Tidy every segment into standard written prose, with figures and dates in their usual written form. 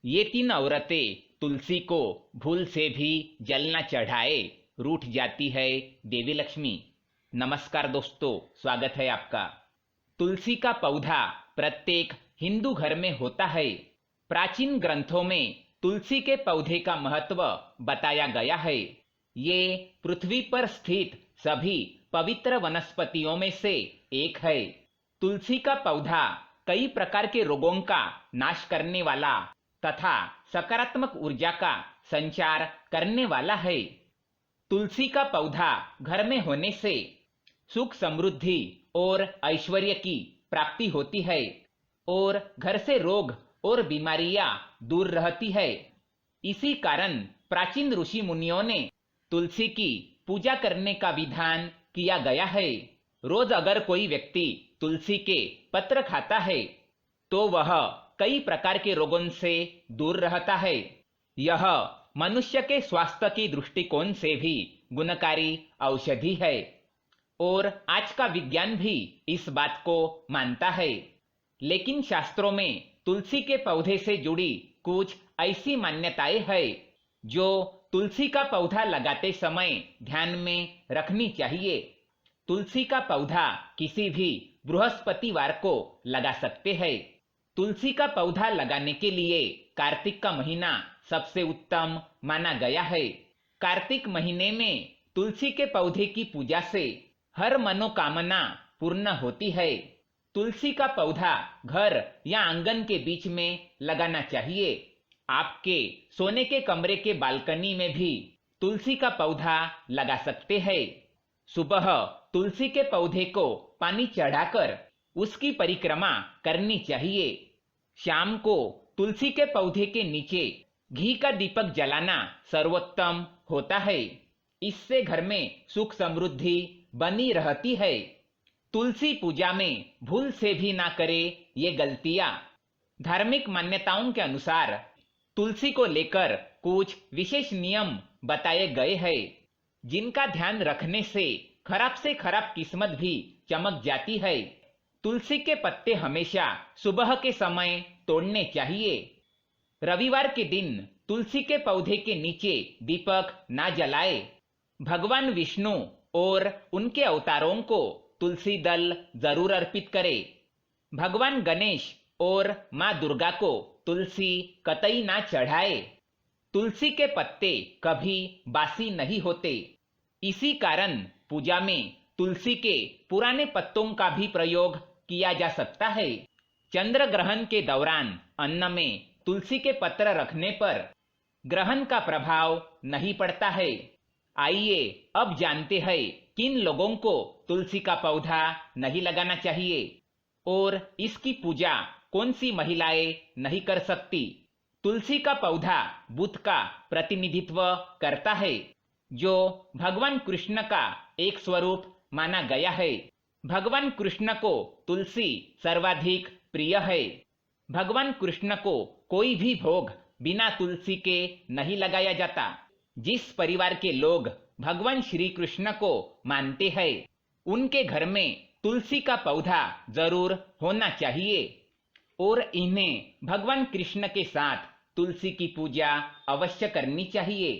ये 3 औरतें तुलसी को भूल से भी जल न चढ़ाए रूठ जाती है देवी लक्ष्मी। नमस्कार दोस्तों, स्वागत है आपका। तुलसी का पौधा प्रत्येक हिंदू घर में होता है। प्राचीन ग्रंथों में तुलसी के पौधे का महत्व बताया गया है। ये पृथ्वी पर स्थित सभी पवित्र वनस्पतियों में से एक है। तुलसी का पौधा कई प्रकार के रोगों का नाश करने वाला तथा सकारात्मक ऊर्जा का संचार करने वाला है। तुलसी का पौधा घर में होने से सुख समृद्धि और ऐश्वर्य की प्राप्ति होती है और घर से रोग और बीमारियां दूर रहती है। इसी कारण प्राचीन ऋषि मुनियों ने तुलसी की पूजा करने का विधान किया गया है। रोज अगर कोई व्यक्ति तुलसी के पत्र खाता है तो वह कई प्रकार के रोगों से दूर रहता है। यह मनुष्य के स्वास्थ्य की दृष्टिकोण से भी गुणकारी औषधि है और आज का विज्ञान भी इस बात को मानता है। लेकिन शास्त्रों में तुलसी के पौधे से जुड़ी कुछ ऐसी मान्यताएं हैं जो तुलसी का पौधा लगाते समय ध्यान में रखनी चाहिए। तुलसी का पौधा किसी भी बृहस्पतिवार को लगा सकते हैं। तुलसी का पौधा लगाने के लिए कार्तिक का महीना सबसे उत्तम माना गया है। कार्तिक महीने में तुलसी के पौधे की पूजा से हर मनोकामना पूर्ण होती है। तुलसी का पौधा घर या आंगन के बीच में लगाना चाहिए। आपके सोने के कमरे के बालकनी में भी तुलसी का पौधा लगा सकते हैं। सुबह तुलसी के पौधे को पानी चढ़ाकर उसकी परिक्रमा करनी चाहिए। शाम को तुलसी के पौधे के नीचे घी का दीपक जलाना सर्वोत्तम होता है। इससे घर में सुख समृद्धि बनी रहती है। तुलसी पूजा में भूल से भी ना करे ये गलतियां। धार्मिक मान्यताओं के अनुसार तुलसी को लेकर कुछ विशेष नियम बताए गए हैं जिनका ध्यान रखने से खराब किस्मत भी चमक जाती है। तुलसी के पत्ते हमेशा सुबह के समय तोड़ने चाहिए। रविवार के दिन तुलसी के पौधे के नीचे दीपक ना जलाए। भगवान विष्णु और उनके अवतारों को तुलसी दल जरूर अर्पित करें। भगवान गणेश और माँ दुर्गा को तुलसी कतई ना चढ़ाए। तुलसी के पत्ते कभी बासी नहीं होते। इसी कारण पूजा में तुलसी के पुराने पत्तों का भी प्रयोग किया जा सकता है। चंद्र ग्रहण के दौरान अन्न में तुलसी के पत्र रखने पर ग्रहण का प्रभाव नहीं पड़ता है। आइए अब जानते हैं किन लोगों को तुलसी का पौधा नहीं लगाना चाहिए और इसकी पूजा कौन सी महिलाएं नहीं कर सकती। तुलसी का पौधा बुध का प्रतिनिधित्व करता है जो भगवान कृष्ण का एक स्वरूप माना गया है। भगवान कृष्ण को तुलसी सर्वाधिक प्रिय है। भगवान कृष्ण को कोई भी भोग बिना तुलसी के नहीं लगाया जाता। जिस परिवार के लोग भगवान श्री कृष्ण को मानते हैं उनके घर में तुलसी का पौधा जरूर होना चाहिए और इन्हें भगवान कृष्ण के साथ तुलसी की पूजा अवश्य करनी चाहिए।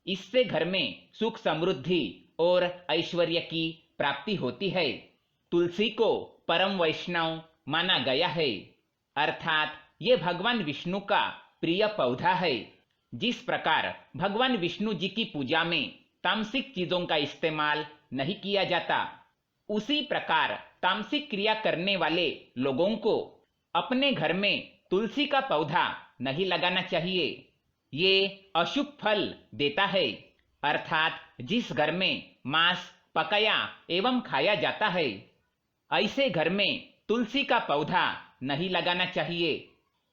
इससे घर में सुख समृद्धि और ऐश्वर्य की प्राप्ति होती है। तुलसी को परम वैष्णव माना गया है, अर्थात ये भगवान विष्णु का प्रिय पौधा है। जिस प्रकार भगवान विष्णु जी की पूजा में तामसिक चीजों का इस्तेमाल नहीं किया जाता, उसी प्रकार तामसिक क्रिया करने वाले लोगों को अपने घर में तुलसी का पौधा नहीं लगाना चाहिए। ये अशुभ फल देता है, अर्थात जिस घर में मांस पकाया एवं खाया जाता है ऐसे घर में तुलसी का पौधा नहीं लगाना चाहिए।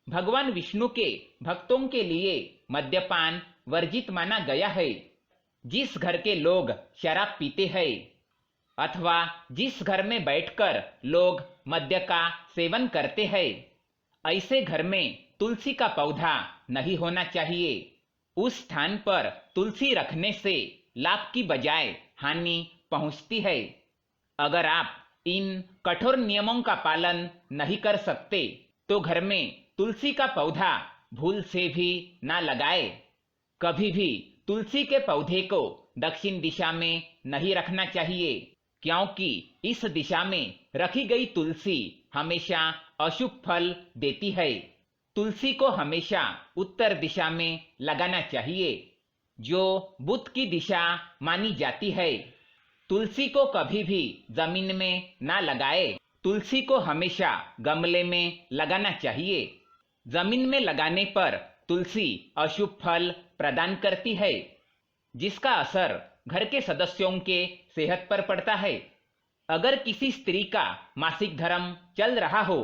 भगवान विष्णु के भक्तों के लिए मद्यपान वर्जित माना गया है। जिस घर के लोग शराब पीते हैं अथवा जिस घर में बैठकर लोग मद्य का सेवन करते हैं ऐसे घर में तुलसी का पौधा नहीं होना चाहिए। उस स्थान पर तुलसी रखने से लाभ की बजाय हानि पहुंचती है। अगर आप इन कठोर नियमों का पालन नहीं कर सकते तो घर में तुलसी का पौधा भूल से भी ना लगाए। कभी भी तुलसी के पौधे को दक्षिण दिशा में नहीं रखना चाहिए, क्योंकि इस दिशा में रखी गई तुलसी हमेशा अशुभ फल देती है। तुलसी को हमेशा उत्तर दिशा में लगाना चाहिए, जो बुध की दिशा मानी जाती है। तुलसी को कभी भी जमीन में ना लगाए। तुलसी को हमेशा गमले में लगाना चाहिए। जमीन में लगाने पर तुलसी अशुभ फल प्रदान करती है, जिसका असर घर के सदस्यों के सेहत पर पड़ता है। अगर किसी स्त्री का मासिक धर्म चल रहा हो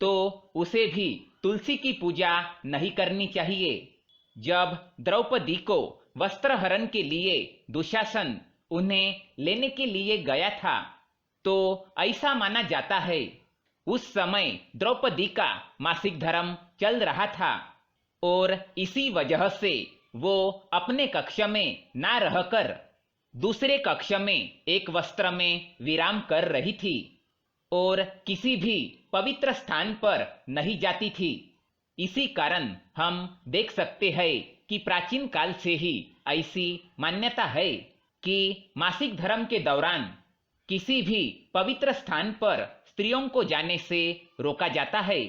तो उसे भी तुलसी की पूजा नहीं करनी चाहिए। जब द्रौपदी को वस्त्रहरण के लिए दुशासन उन्हें लेने के लिए गया था तो ऐसा माना जाता है उस समय द्रौपदी का मासिक धर्म चल रहा था और इसी वजह से वो अपने कक्ष में ना रहकर दूसरे कक्ष में एक वस्त्र में विराम कर रही थी और किसी भी पवित्र स्थान पर नहीं जाती थी। इसी कारण हम देख सकते हैं कि प्राचीन काल से ही ऐसी मान्यता है कि मासिक धर्म के दौरान किसी भी पवित्र स्थान पर स्त्रियों को जाने से रोका जाता है।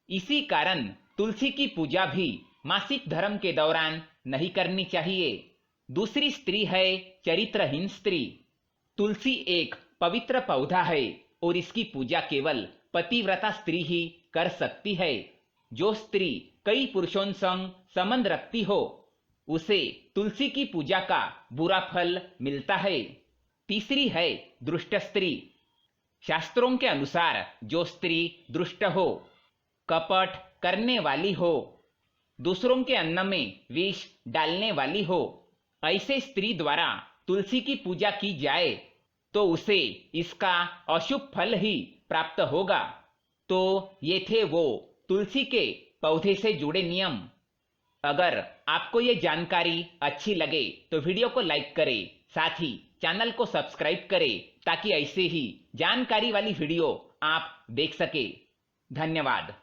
इसी कारण तुलसी की पूजा भी मासिक धर्म के दौरान नहीं करनी चाहिए। दूसरी स्त्री है चरित्रहीन स्त्री। तुलसी एक पवित्र पौधा है और इसकी पूजा केवल पतिव्रता स्त्री ही कर सकती है। जो स्त्री कई पुरुषों संग संबंध रखती हो उसे तुलसी की पूजा का बुरा फल मिलता है। तीसरी है दुष्ट स्त्री। शास्त्रों के अनुसार जो स्त्री दुष्ट हो, कपट करने वाली हो, दूसरों के अन्न में विष डालने वाली हो, ऐसे स्त्री द्वारा तुलसी की पूजा की जाए तो उसे इसका अशुभ फल ही प्राप्त होगा। तो ये थे वो तुलसी के पौधे से जुड़े नियम। अगर आपको ये जानकारी अच्छी लगे तो वीडियो को लाइक करें, साथ ही चैनल को सब्सक्राइब करें ताकि ऐसे ही जानकारी वाली वीडियो आप देख सके। धन्यवाद।